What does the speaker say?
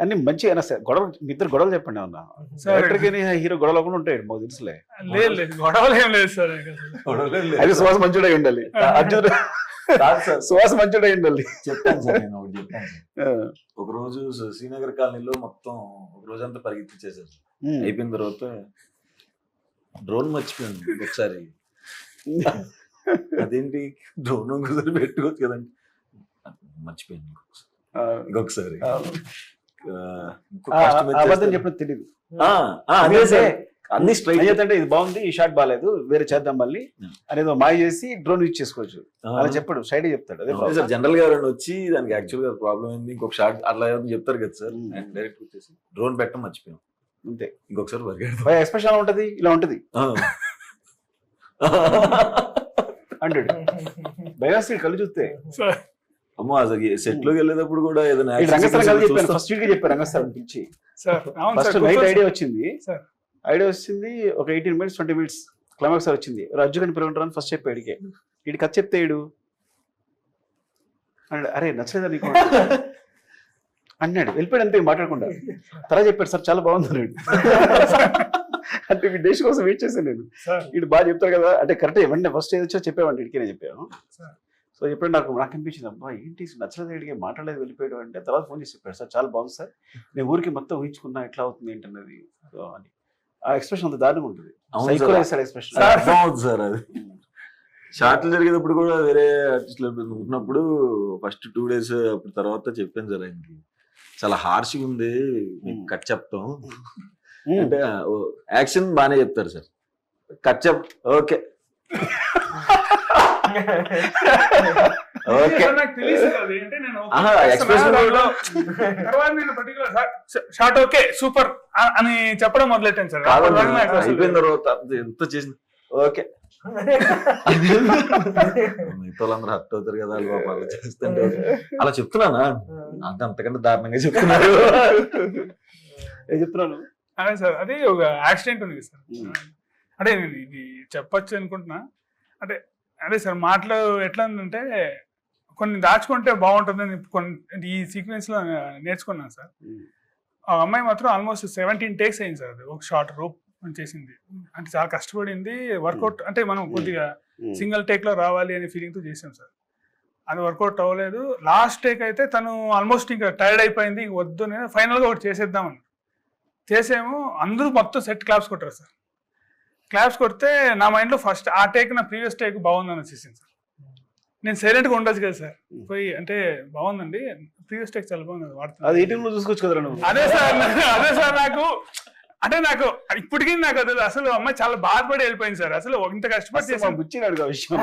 అన్ని మంచిగా అయినా సార్ గొడవ ఇద్దరు గొడవలు చెప్పండి ఏమన్నా డైరెక్టర్కి హీరో గొడవలు కూడా ఉంటాయి మాకు తెలుసులే. లేదు గొడవలు ఏం లేదు సార్. అయితే సుహాస్ మంచుడై ఉండాలి, అర్జున్ సుహాస్ మంచుడై ఉండాలి. చెప్తాను సార్, నేను ఒకటి చెప్తాను సార్. ఒక రోజు శ్రీనగర్ కాలనీలో మొత్తం ఒక రోజంతా పరిగెత్తించేసారు. అయిపోయిన తర్వాత డ్రోన్ మర్చిపోయాను ఒకసారి. అదేంటి డ్రోన్ కుదిరి పెట్టుకోవచ్చు కదండి, మర్చిపోయాను ఇంకొకసారి. అబద్ధం చెప్పినది తెలియదు అన్ని స్ట్రైట్ అంటే ఇది బాగుంది ఈ షాట్ బాగాలేదు వేరే చేద్దాం మళ్ళీ అనేది మాయ చేసి డ్రోన్ యూజ్ చేసుకోవచ్చు అలా చెప్పాడు, సైడ్ చెప్తాడు. అదే సార్ జనరల్ గా ఎవరైనా వచ్చి దానికి యాక్చువల్ గా ప్రాబ్లం ఏంది ఇంకొక షాట్ అట్లా చెప్తారు కదా సార్. డైరెక్ట్ వచ్చేసి డ్రోన్ పెట్టడం మర్చిపోయాం అంతే. ఇంకొకసారి ఎక్స్ప్రెషన్ ఎలా ఉంటది, ఇలా ఉంటది అంటాడు భయవేస్తాడు కళ్ళు చూస్తే. అమ్మో అసలు సెట్ లోకి వెళ్ళేటప్పుడు కూడా ఏదైనా రంగస్థలం కలిసి చెప్పాను, ఫస్ట్ వీక్ చెప్పాను రంగస్థలం పిలిచి. ఫస్ట్ నైట్ ఐడియా వచ్చింది ఒక 18 minutes 20 minutes క్లైమాక్స్ వచ్చింది. రజ్జు కని పిలువంటారు అని ఫస్ట్ చెప్పాడు. వీడి కథ చెప్తే ఇడు అన్నాడు, అరే నచ్చలేదా నీకు అన్నాడు, వెళ్ళిపోయాడు అంతే మాట్లాడకుండా. తర్వాత చెప్పాడు సార్ చాలా బాగుంది అన్నాడు. అంటే మీ డేష్ కోసం వెయిట్ చేశాను నేను. వీడు బాగా చెప్తారు కదా అంటే కరెక్ట్ వెంటనే ఫస్ట్ ఏది వచ్చో చెప్పామంటే ఇడికే చెప్పాను. సో ఎప్పుడు నాకు అనిపించింది అబ్బా ఏంటి నచ్చలేదు వీడికి మాట్లాడలేదు వెళ్ళిపోయాడు అంటే. తర్వాత ఫోన్ చేసి చెప్పాడు సార్ చాలా బాగుంది సార్, నేను ఊరికి మొత్తం ఊహించుకున్నా ఎట్లా అవుతుంది ఏంటన్నది. సో అని ఆ ఎక్స్ప్రెషన్ అంత దారుణంగా ఉంటుంది. ఎక్స్ప్రెషన్ సార్ అది షార్ట్లు జరిగేటప్పుడు కూడా వేరే ఆర్టిస్టులు ఉన్నప్పుడు ఫస్ట్ 2 days అప్పుడు తర్వాత చెప్పాను సార్ ఆయనకి చాలా హార్ష్గా ఉంది కట్ చెప్తాం అంటే యాక్షన్ బాగానే చెప్తారు సార్, కట్ చెప్ ఓకే షార్ట్ ఓకే సూపర్ అని చెప్పడం మొదలెట్టాను సార్. అయిపోయిన తర్వాత ఎంత చేసింది ఓకే మిగతా వాళ్ళందరూ హర్ట్ అవుతారు కదా అలా చేస్తుంటే అలా చెప్తున్నానా అంటే అంతకంటే దారుణంగా చెప్తున్నారు. చెప్తున్నాను అదే సార్, అది ఒక యాక్సిడెంట్ ఉంది సార్. అంటే నేను ఇది చెప్పచ్చు అనుకుంటున్నా. అంటే అదే సార్ మాటలు ఎట్లా ఉందంటే కొన్ని దాచుకుంటే బాగుంటుందని కొన్ని ఈ సీక్వెన్స్ లో నేర్చుకున్నాను సార్. ఆ అమ్మాయి మాత్రం ఆల్మోస్ట్ 17 takes అయింది సార్. అది ఒక షార్ట్ రూప్ చేసింది అంటే చాలా కష్టపడింది. వర్కౌట్ అంటే మనం కొద్దిగా సింగిల్ టేక్ లో రావాలి అనే ఫీలింగ్ తో చేసాం సార్. అది వర్కౌట్ అవ్వలేదు. లాస్ట్ టేక్ అయితే తను ఆల్మోస్ట్ ఇంకా టైర్డ్ అయిపోయింది, ఇంక వద్దు నేను ఫైనల్ గా ఒకటి చేసేద్దామని చేసేమో. అందరూ మొత్తం సెట్ క్లాప్స్ కొట్టారు సార్. క్లాప్స్ కొడితే నా మైండ్లో ఫస్ట్ ఆ టేక్ నా ప్రీవియస్ టేక్ బాగుందని వచ్చేసింది సార్. నేను సైలెంట్గా ఉండొచ్చు కదా సార్, పోయి అంటే బాగుందండి ప్రీవియస్ టేక్ చాలా బాగుంది వాడుతుంది చూసుకోవచ్చు కదా. అదే సార్ నాకు అంటే నాకు ఇప్పటికీ నాకు అది అసలు అమ్మాయి చాలా బాధపడి వెళ్ళిపోయింది సార్. అసలు ఇంత కష్టపడి చేసాను విషయం